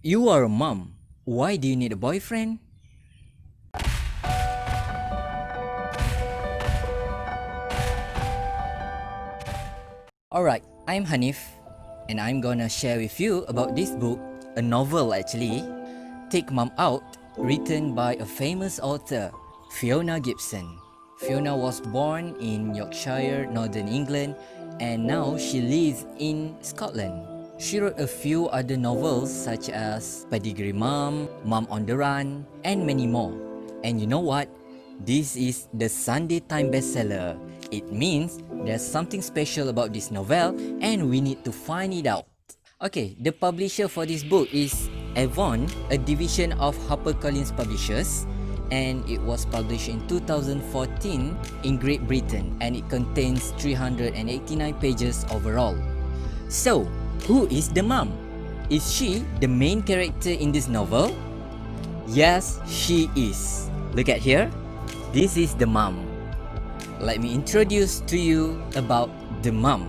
You are a mom. Why do you need a boyfriend? Alright, I'm Hanif, and I'm gonna share with you about this book, a novel actually, Take Mom Out, written by a famous author, Fiona Gibson. Fiona was born in Yorkshire, Northern England, and now she lives in Scotland. She wrote a few other novels such as Pedigree Mom, Mom on the Run, and many more. And you know what? This is the Sunday Time bestseller. It means there's something special about this novel and we need to find it out. Okay, the publisher for this book is AVON, a division of HarperCollins Publishers, and it was published in 2014 in Great Britain, and it contains 389 pages overall. So, who is the mom? Is she the main character in this novel? Yes, she is. Look at here. This is the mom. Let me introduce to you about the mom.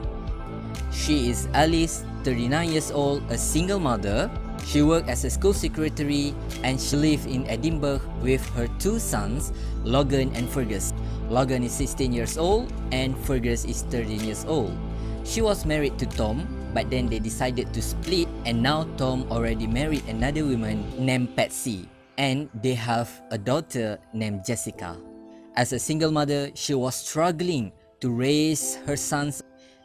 She is Alice, 39 years old, a single mother. She worked as a school secretary and she lived in Edinburgh with her two sons, Logan and Fergus. Logan is 16 years old and Fergus is 13 years old. She was married to Tom, but then they decided to split, and now Tom already married another woman named Patsy, and they have a daughter named Jessica. As a single mother, she was struggling to raise her sons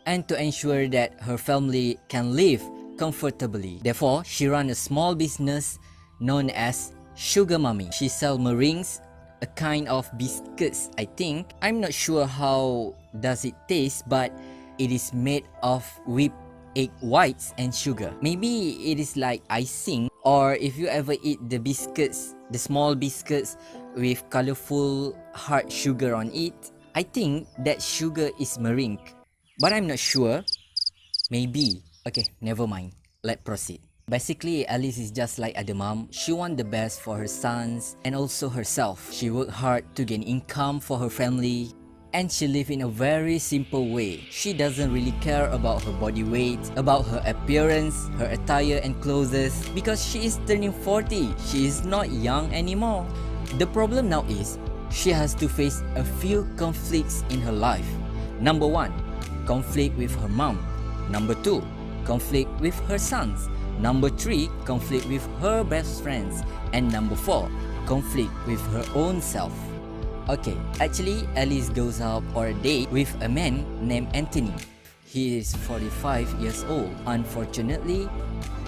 and to ensure that her family can live comfortably. Therefore, she ran a small business known as Sugar Mummy. She sells meringues, a kind of biscuits, I think. I'm not sure how does it taste, but it is made of whipped egg whites and sugar. Maybe it is like icing, or if you ever eat the biscuits, the small biscuits with colorful hard sugar on it, I think that sugar is meringue, but I'm not sure. Maybe. Okay, never mind. Let's proceed. Basically, Alice is just like other mom. She wants the best for her sons and also herself. She worked hard to gain income for her family, and she lives in a very simple way. She doesn't really care about her body weight, about her appearance, her attire and clothes, because she is turning 40. She is not young anymore. The problem now is, she has to face a few conflicts in her life. Number 1, conflict with her mom. Number 2, conflict with her sons. Number 3, conflict with her best friends. And number 4, conflict with her own self. Okay, actually, Alice goes out for a date with a man named Anthony. He is 45 years old. Unfortunately,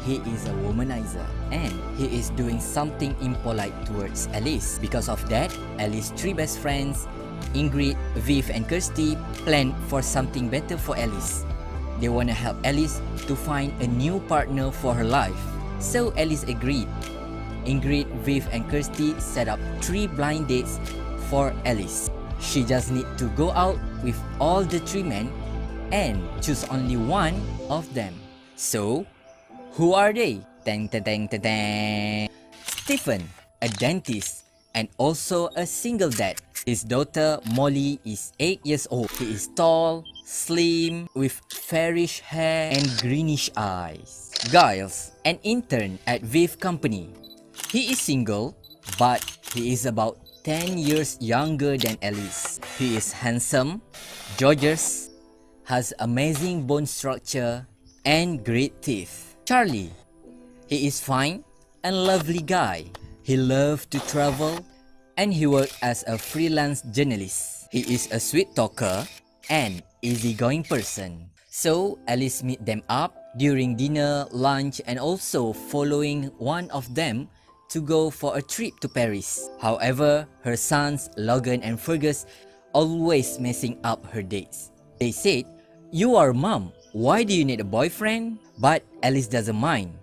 he is a womanizer and he is doing something impolite towards Alice. Because of that, Alice's 3 best friends, Ingrid, Viv and Kirsty, plan for something better for Alice. They want to help Alice to find a new partner for her life. So Alice agreed. Ingrid, Viv and Kirsty set up 3 blind dates for Alice. She just need to go out with all the 3 men and choose only one of them. So, who are they? Tang tang tang tang tang. Stephen, a dentist and also a single dad. His daughter Molly is 8 years old. He is tall, slim, with fairish hair and greenish eyes. Giles, an intern at Viv Company. He is single, but he is about 10 years younger than Alice. He is handsome, gorgeous, has amazing bone structure, and great teeth. Charlie, he is fine and lovely guy. He loves to travel and he works as a freelance journalist. He is a sweet talker and easygoing person. So Alice meet them up during dinner, lunch, and also following one of them to go for a trip to Paris. However, her sons Logan and Fergus always messing up her dates. They said, "You are mom, why do you need a boyfriend?" But Alice doesn't mind.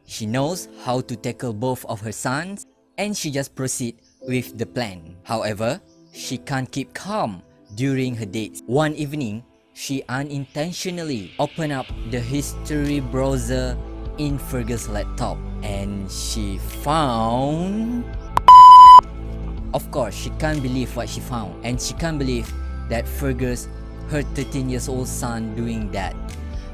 She knows how to tackle both of her sons and she just proceed with the plan. However, she can't keep calm during her dates. One evening, she unintentionally opened up the history browser in Fergus' laptop and she found... Of course, she can't believe what she found, and she can't believe that Fergus, her 13 years old son, doing that.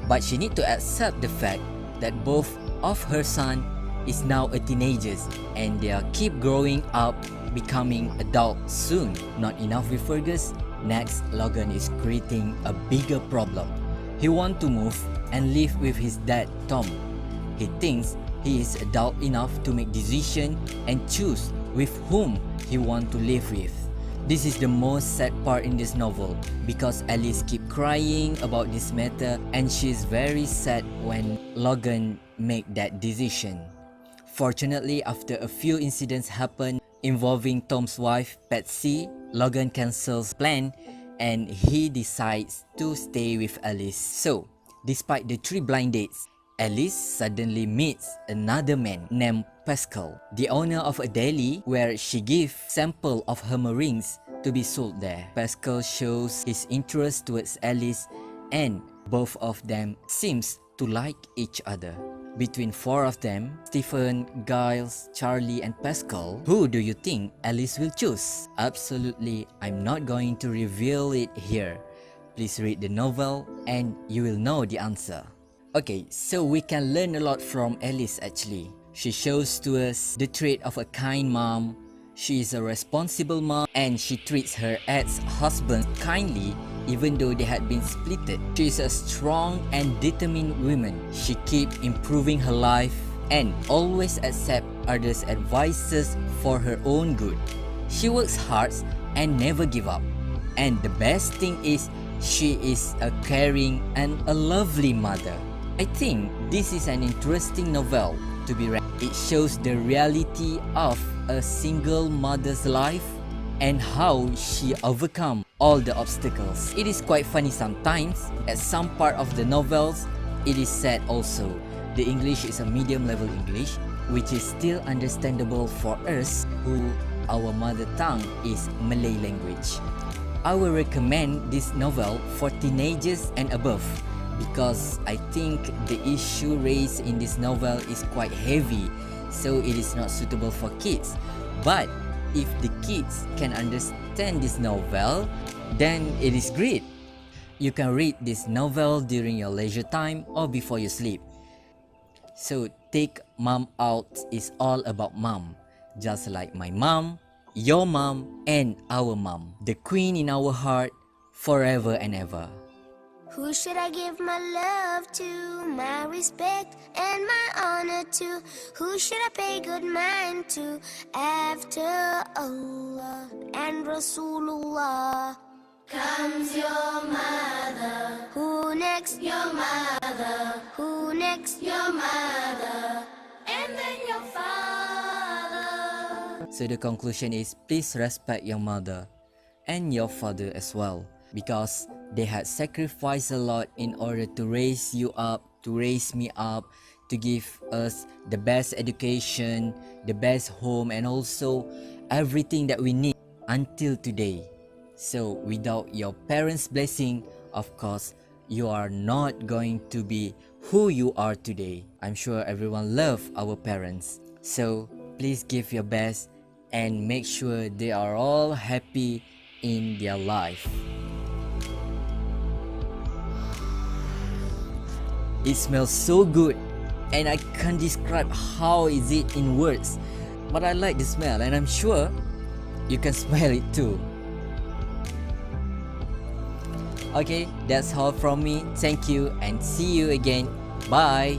But she need to accept the fact that both of her son is now a teenager and they are keep growing up, becoming adults soon. Not enough with Fergus, next Logan is creating a bigger problem. He wants to move and live with his dad, Tom. He thinks he is adult enough to make decisions and choose with whom he wants to live with. This is the most sad part in this novel because Alice keep crying about this matter and she is very sad when Logan make that decision. Fortunately, after a few incidents happen involving Tom's wife, Patsy, Logan cancels plan and he decides to stay with Alice. So, despite the 3 blind dates, Alice suddenly meets another man named Pascal, the owner of a deli where she gives sample of her rings to be sold there. Pascal shows his interest towards Alice and both of them seems to like each other. Between 4 of them, Stephen, Giles, Charlie and Pascal, who do you think Alice will choose? Absolutely, I'm not going to reveal it here. Please read the novel and you will know the answer. Okay, so we can learn a lot from Alice actually. She shows to us the trait of a kind mom. She is a responsible mom and she treats her ex-husband kindly even though they had been splitted. She is a strong and determined woman. She keeps improving her life and always accepts others' advices for her own good. She works hard and never give up. And the best thing is she is a caring and a lovely mother. I think this is an interesting novel to be read. It shows the reality of a single mother's life and how she overcome all the obstacles. It is quite funny sometimes. At some part of the novels, it is sad also. The English is a medium level English, which is still understandable for us who our mother tongue is Malay language. I will recommend this novel for teenagers and above because I think the issue raised in this novel is quite heavy, so it is not suitable for kids. But if the kids can understand this novel, then it is great. You can read this novel during your leisure time or before you sleep. So Take Mom Out is all about mom, just like my mom, your mom, and our mom, the queen in our heart, forever and ever. Who should I give my love to, my respect and my honor to? Who should I pay good mind to after Allah and Rasulullah? Comes your mother. Who next? Your mother. Who next? Your mother. And then your father. So the conclusion is please respect your mother and your father as well, because they had sacrificed a lot in order to raise you up, to raise me up, to give us the best education, the best home, and also everything that we need until today. So without your parents' blessing, of course, you are not going to be who you are today. I'm sure everyone loves our parents. So please give your best and make sure they are all happy in their life. It smells so good and I can't describe how is it in words, but I like the smell and I'm sure you can smell it too. Okay, that's all from me. Thank you and see you again. Bye.